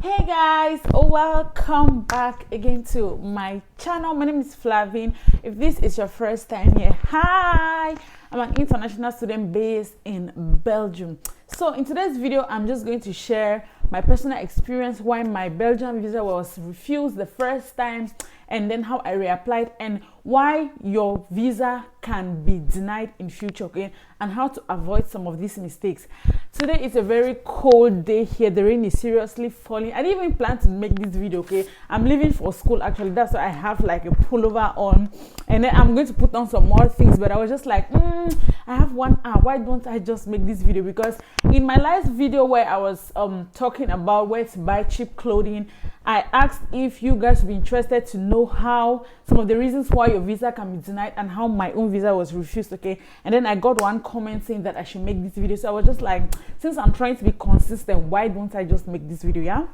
Hey guys, welcome back again to my channel. My name is Flavine. If this is your first time here, hi, I'm an international student based in Belgium. So in today's video, I'm just going to share my personal experience why my Belgian visa was refused the first time, and then how I reapplied, and why your visa can be denied in future, okay, and how to avoid some of these mistakes. Today is a very cold day here. The rain is seriously falling. I didn't even plan to make this video, okay. I'm leaving for school actually. That's why I have like a pullover on, and then I'm going to put on some more things, but I was just like, I have 1 hour. Why don't I just make this video? Because in my last video where I was talking about where to buy cheap clothing, I asked if you guys would be interested to know how some of the reasons why your visa can be denied and how my own visa was refused, okay. And then I got one comment saying that I should make this video, so I was just like, since I'm trying to be consistent, why don't I just make this video? Yeah,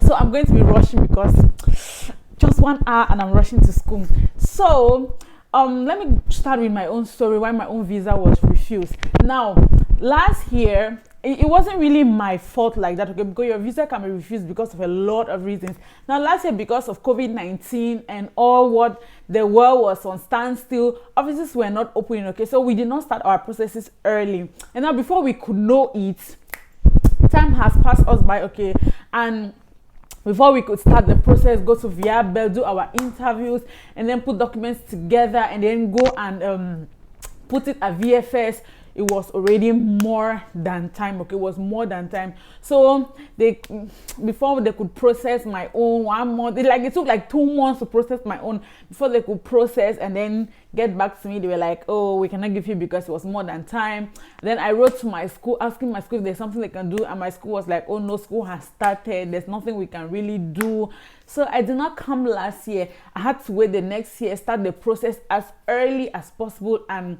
so I'm going to be rushing because just 1 hour and I'm rushing to school. So let me start with my own story why my own visa was refused. Now, last year it wasn't really my fault like that, okay, because your visa can be refused because of a lot of reasons. Now, last year, because of COVID-19 and all what the world was on standstill, offices were not opening, okay, so we did not start our processes early. And now, before we could know it, time has passed us by, okay, and before we could start the process, go to Viabel, do our interviews, and then put documents together, and then go and put it at VFS, it was already more than time, okay. It was more than time. So before they could process my own 1 month, it took like 2 months to process my own before they could process and then get back to me. They were like, oh, we cannot give you because it was more than time. Then I wrote to my school asking my school if there's something they can do, and my school was like, oh no, school has started, there's nothing we can really do. So I did not come last year. I had to wait the next year, start the process as early as possible, and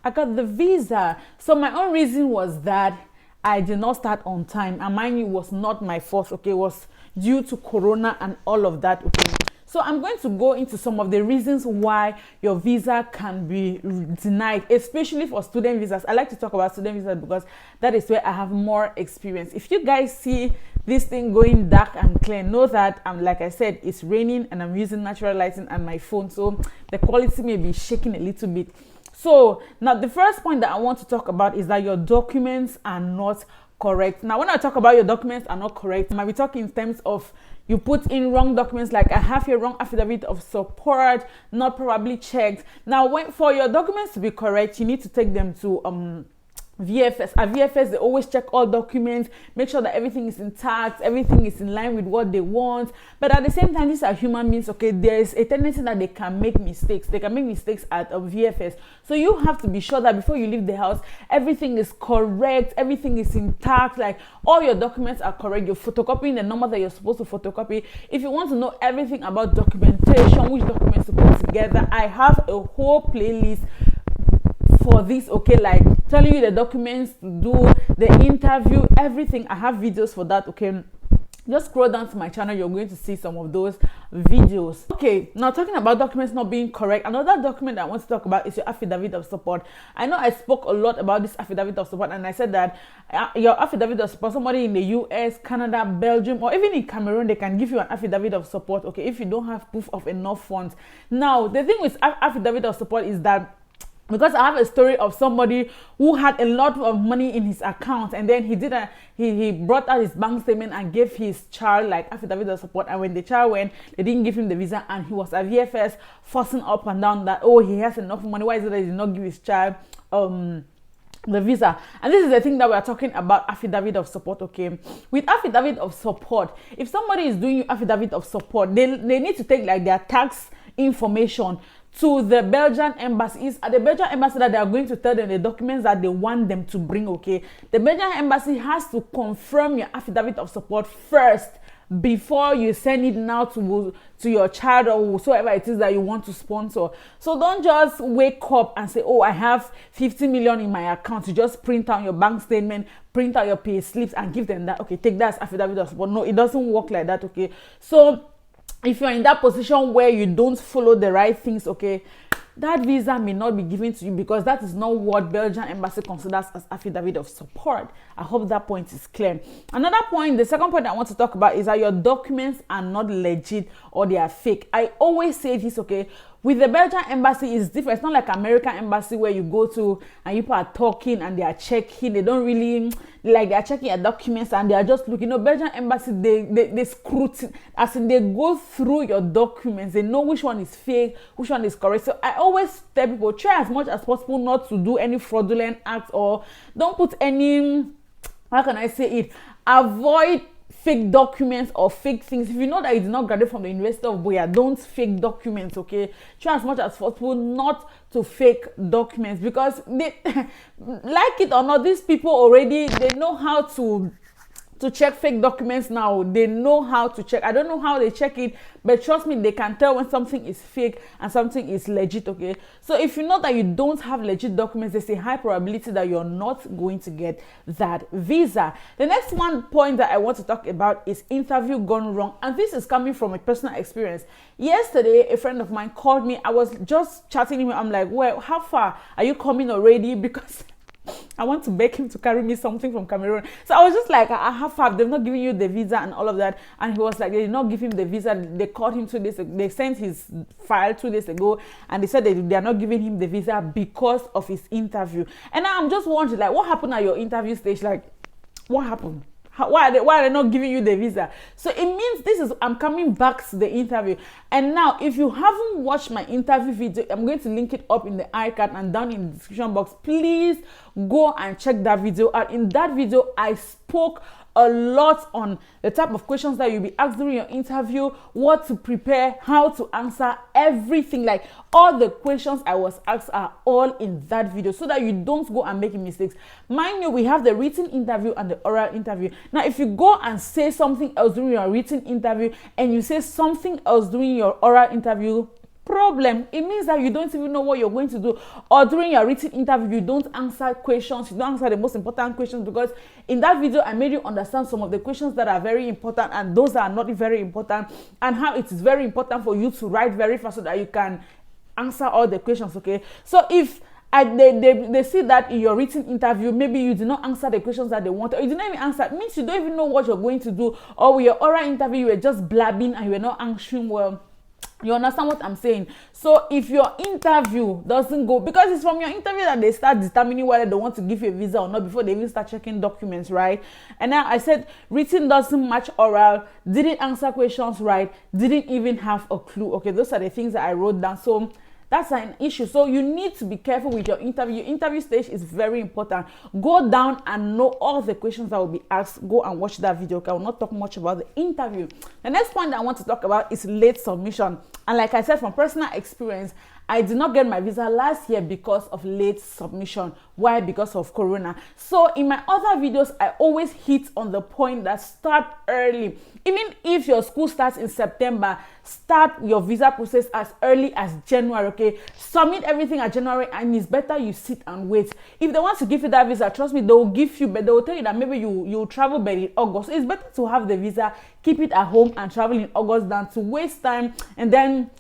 I got the visa. So my own reason was that I did not start on time, and mind you, it was not my fault, okay. It was due to Corona and all of that, okay. So I'm going to go into some of the reasons why your visa can be denied, especially for student visas. I like to talk about student visas because that is where I have more experience. If you guys see this thing going dark and clear, know that like I said, it's raining and I'm using natural lighting and my phone, so the quality may be shaking a little bit. So now the first point that I want to talk about is that your documents are not correct. Now, when I talk about your documents are not correct, I might be talking in terms of you put in wrong documents, like I have your wrong affidavit of support, not probably checked. Now, for your documents to be correct, you need to take them to VFS. At VFS, they always check all documents, make sure that everything is intact, everything is in line with what they want. But at the same time, these are human beings, okay. There is a tendency that they can make mistakes. They can make mistakes at VFS. So you have to be sure that before you leave the house, everything is correct, everything is intact, like all your documents are correct. You're photocopying the number that you're supposed to photocopy. If you want to know everything about documentation, which documents to put together, I have a whole playlist for this, okay, like telling you the documents to do, the interview, everything. I have videos for that, okay. Just scroll down to my channel, you're going to see some of those videos. Okay, now talking about documents not being correct, another document I want to talk about is your affidavit of support. I know I spoke a lot about this affidavit of support, and I said that your affidavit of support, somebody in the US, Canada, Belgium, or even in Cameroon, they can give you an affidavit of support, okay, if you don't have proof of enough funds. Now, the thing with affidavit of support is that, because I have a story of somebody who had a lot of money in his account, and then he brought out his bank statement and gave his child like affidavit of support, and when the child went, they didn't give him the visa, and he was at VFS forcing up and down that, oh, he has enough money, why is it that he did not give his child the visa? And this is the thing that we are talking about, affidavit of support, okay. With affidavit of support, if somebody is doing affidavit of support, they need to take like their tax information to the Belgian embassies. At the Belgian embassy, that they are going to tell them the documents that they want them to bring, okay. The Belgian embassy has to confirm your affidavit of support first before you send it now to your child or whosoever it is that you want to sponsor. So don't just wake up and say, oh, I have 50 million in my account. You just print out your bank statement, print out your pay slips and give them that, okay, take that as affidavit of support. No, it doesn't work like that, okay. So if you're in that position where you don't follow the right things, okay, that visa may not be given to you, because that is not what Belgian embassy considers as affidavit of support. I hope that point is clear. Another point, the second point I want to talk about is that your documents are not legit or they are fake. I always say this, okay? With the Belgian embassy, it's different. It's not like American embassy where you go to and people are talking and they are checking. They don't really, like, they are checking your documents and they are just looking. Belgian embassy, they scrutinize, as in they go through your documents. They know which one is fake, which one is correct. So I always tell people, try as much as possible not to do any fraudulent acts, or don't put any, how can I say it, avoid fake documents or fake things. If you know that you did not graduate from the University of Boya, don't fake documents, okay? Try as much as possible not to fake documents, because they like it or not, these people already, they know how to check fake documents now. They know how to check. I don't know how they check it, but trust me, they can tell when something is fake and something is legit, okay? So if you know that you don't have legit documents, there's a high probability that you're not going to get that visa. The next one point that I want to talk about is interview gone wrong, and this is coming from a personal experience. Yesterday, a friend of mine called me. I was just chatting with him. I'm like, well, how far are you coming already? Because I want to beg him to carry me something from Cameroon. So I was just like, I have five. They've not given you the visa and all of that. And he was like, they did not give him the visa. They called him 2 days ago. They sent his file 2 days ago, and they said they are not giving him the visa because of his interview. And now I'm just wondering, like, what happened at your interview stage? Like, what happened? Why are they not giving you the visa? So it means I'm coming back to the interview. And now, if you haven't watched my interview video, I'm going to link it up in the iCard and down in the description box. Please go and check that video out. In that video, I spoke a lot on the type of questions that you'll be asked during your interview, what to prepare, how to answer, everything. Like, all the questions I was asked are all in that video, so that you don't go and make mistakes. Mind you, we have the written interview and the oral interview. Now, if you go and say something else during your written interview and you say something else during your oral interview, problem. It means that you don't even know what you're going to do. Or during your written interview, you don't answer questions. You don't answer the most important questions, because in that video, I made you understand some of the questions that are very important and those that are not very important, and how it is very important for you to write very fast so that you can answer all the questions, okay? So if they see that in your written interview, maybe you did not answer the questions that they want, or you did not even answer, it means you don't even know what you're going to do. Or with your oral interview, you were just blabbing and you were not answering well. You understand what I'm saying? So if your interview doesn't go, because it's from your interview that they start determining whether they want to give you a visa or not before they even start checking documents, right? And now I said written doesn't match oral, didn't answer questions right, didn't even have a clue. Okay, those are the things that I wrote down. So that's an issue. So you need to be careful with your interview. Your interview stage is very important. Go down and know all the questions that will be asked. Go and watch that video. Okay, I will not talk much about the interview. The next point that I want to talk about is late submission. And like I said, from personal experience, I did not get my visa last year because of late submission. Why? Because of Corona. So in my other videos, I always hit on the point that start early. Even if your school starts in September, start your visa process as early as January, okay? Submit everything at January, and it's better you sit and wait. If they want to give you that visa, trust me, they will give you, but they will tell you that maybe you'll travel by in August. So it's better to have the visa, keep it at home, and travel in August than to waste time. And then,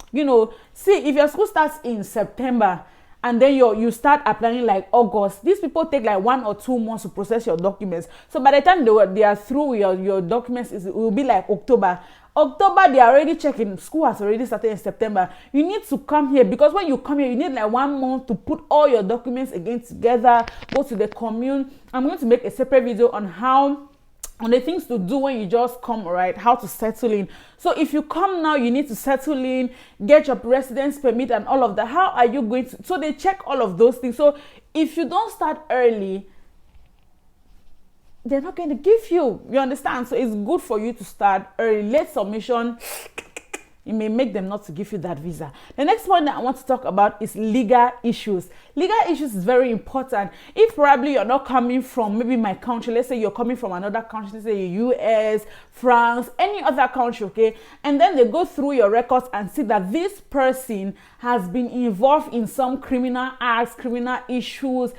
see, if your school starts in September, and then you start applying like August, these people take like 1 or 2 months to process your documents. So by the time they are through with your documents, it will be like October. They are already checking. School has already started in September. You need to come here, because when you come here, you need like 1 month to put all your documents again together, go to the commune. I'm going to make a separate video on the things to do when you just come, right? How to settle in. So if you come now, you need to settle in, get your residence permit and all of that. How are you going to? So they check all of those things. So if you don't start early, they're not going to give you. You understand? So it's good for you to start early. Late submission, it may make them not to give you that visa. The next point that I want to talk about is legal issues. Legal issues is very important. If probably you're not coming from maybe my country, let's say you're coming from another country, let's say US, France, any other country, okay? And then they go through your records and see that this person has been involved in some criminal acts, criminal issues,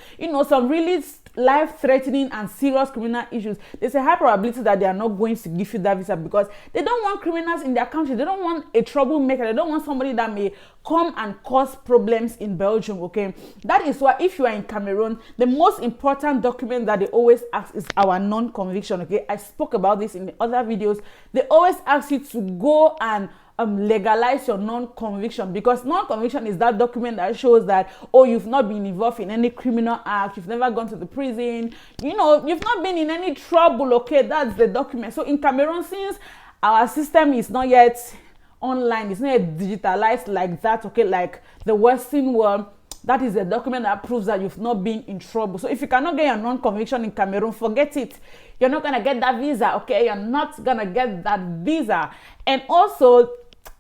some really life-threatening and serious criminal issues, there's a high probability that they are not going to give you that visa, because they don't want criminals in their country. They don't want a troublemaker. They don't want somebody that may come and cause problems in Belgium, okay? That is why if you are in Cameroon, the most important document that they always ask is our non-conviction, okay? I spoke about this in the other videos. They always ask you to go and legalize your non-conviction, because non-conviction is that document that shows that, oh, you've not been involved in any criminal act, you've never gone to the prison, you know, you've not been in any trouble, okay? That's the document. So in Cameroon, since our system is not yet online, it's not yet digitalized like that, okay, like the Western world, that is a document that proves that you've not been in trouble. So if you cannot get your non-conviction in Cameroon, forget it. You're not gonna get that visa, okay? You're not gonna get that visa. And also,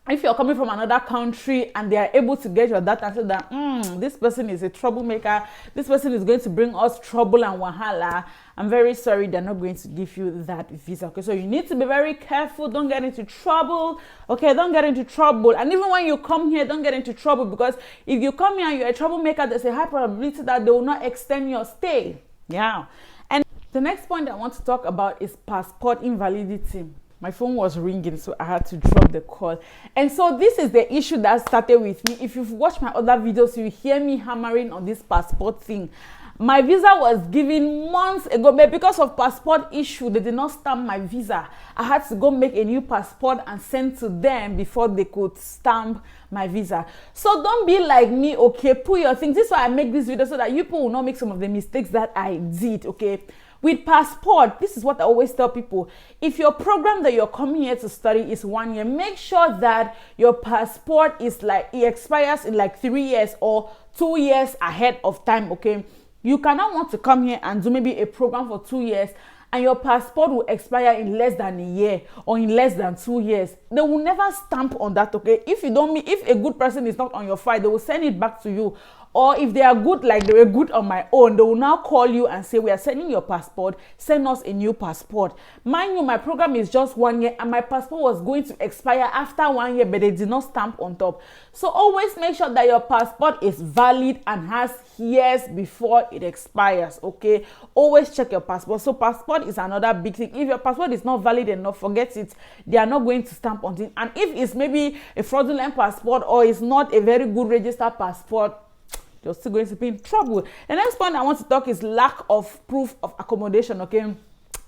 if you're coming from another country and they are able to get your data and say that this person is a troublemaker, this person is going to bring us trouble and wahala, I'm very sorry, they're not going to give you that visa, okay? So you need to be very careful. Don't get into trouble, okay? Don't get into trouble. And even when you come here, don't get into trouble, because if you come here and you're a troublemaker, there's a high probability that they will not extend your stay. Yeah. And the next point I want to talk about is passport invalidity. My phone was ringing, so I had to drop the call. And so this is the issue that started with me. If you've watched my other videos, you hear me hammering on this passport thing. My visa was given months ago, but because of passport issue, they did not stamp my visa. I had to go make a new passport and send to them before they could stamp my visa. So don't be like me, okay? Put your things. This is why I make this video, so that you people will not make some of the mistakes that I did, okay? With passport, this is what I always tell people. If your program that you're coming here to study is 1 year, make sure that your passport is like, it expires in like 3 years or 2 years ahead of time, okay? You cannot want to come here and do maybe a program for 2 years and your passport will expire in less than a year or in less than 2 years. They will never stamp on that, okay? If a good person is not on your file, they will send it back to you. Or if they are good, like they were good on my own, they will now call you and say, we are sending your passport, send us a new passport. Mind you, my program is just 1 year and my passport was going to expire after 1 year, but they did not stamp on top. So always make sure that your passport is valid and has years before it expires, okay? Always check your passport. So passport is another big thing. If your passport is not valid enough, forget it. They are not going to stamp on it. And if it's maybe a fraudulent passport or it's not a very good registered passport, you're still going to be in trouble. The next point I want to talk is lack of proof of accommodation, okay?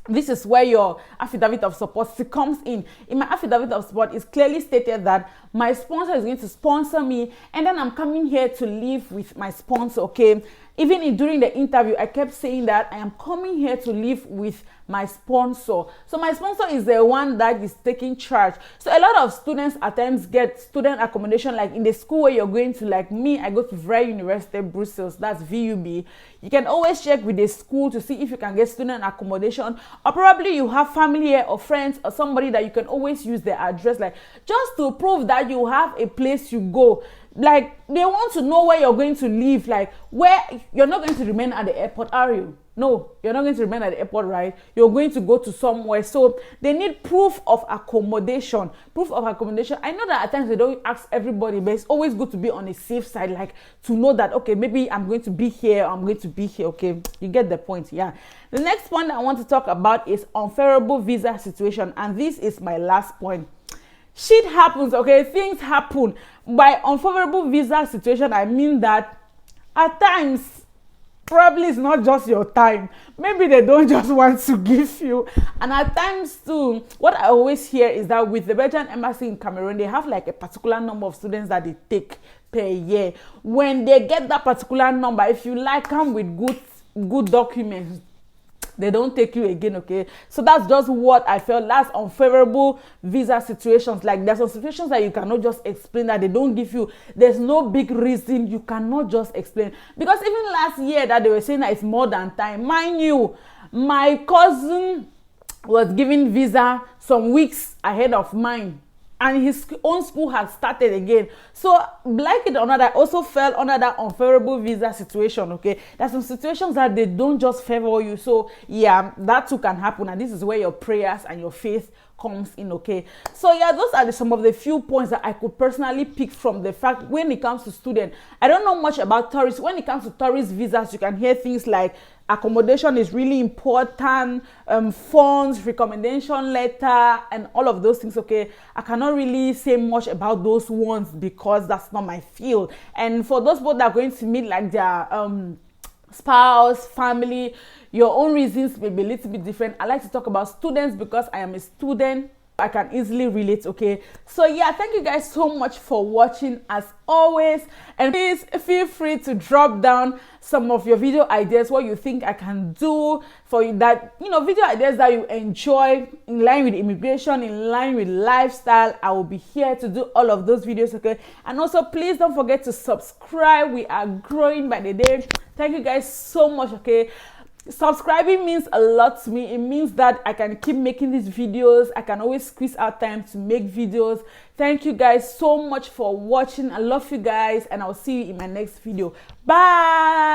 This is where your affidavit of support comes in. In my affidavit of support, it's clearly stated that my sponsor is going to sponsor me, and then I'm coming here to live with my sponsor, okay? Even during the interview, I kept saying that I am coming here to live with my sponsor. So my sponsor is the one that is taking charge. So a lot of students at times get student accommodation, like in the school where you're going to, like me, I go to Vrij University Brussels, that's VUB. You can always check with the school to see if you can get student accommodation, or probably you have family here or friends or somebody that you can always use their address, like just to prove that you have a place you go. Like they want to know where you're going to live, like where you're not going to remain at the airport, are you? No, you're not going to remain at the airport, right? You're going to go to somewhere. So they need proof of accommodation. Proof of accommodation. I know that at times they don't ask everybody, but it's always good to be on a safe side, like to know that, okay, maybe I'm going to be here, I'm going to be here, okay? You get the point, yeah. The next point I want to talk about is unfavorable visa situation, and this is my last point. Shit happens, okay? Things happen. By unfavorable visa situation, I mean that at times, probably it's not just your time. Maybe they don't just want to give you. And at times too, what I always hear is that with the Belgian embassy in Cameroon, they have like a particular number of students that they take per year. When they get that particular number, if you like, come with good documents, they don't take you again, okay? So that's just what I felt. That's unfavorable visa situations. Like there's some situations that you cannot just explain, that they don't give you. There's no big reason, you cannot just explain. Because even last year that they were saying that it's more than time. Mind you, my cousin was given visa some weeks ahead of mine, and his own school had started again. So like it or not, I also fell under that unfavorable visa situation, okay? There's some situations that they don't just favor you. So yeah, that too can happen, and this is where your prayers and your faith comes in. Okay, so yeah, those are some of the few points that I could personally pick from the fact when it comes to student. I don't know much about tourists. When it comes to tourist visas, you can hear things like accommodation is really important, funds, recommendation letter, and all of those things. Okay, I cannot really say much about those ones because that's not my field. And for those people that are going to meet like their spouse, family, your own reasons may be a little bit different. I like to talk about students because I am a student. I can easily relate. Okay, so yeah, thank you guys so much for watching as always, and please feel free to drop down some of your video ideas, what you think I can do for you, that video ideas that you enjoy in line with immigration, in line with lifestyle. I will be here to do all of those videos. Okay, and also please don't forget to subscribe. We are growing by the day. Thank you guys so much. Okay, subscribing means a lot to me. It means that I can keep making these videos. I can always squeeze out time to make videos. Thank you guys so much for watching. I love you guys, and I'll see you in my next video. Bye.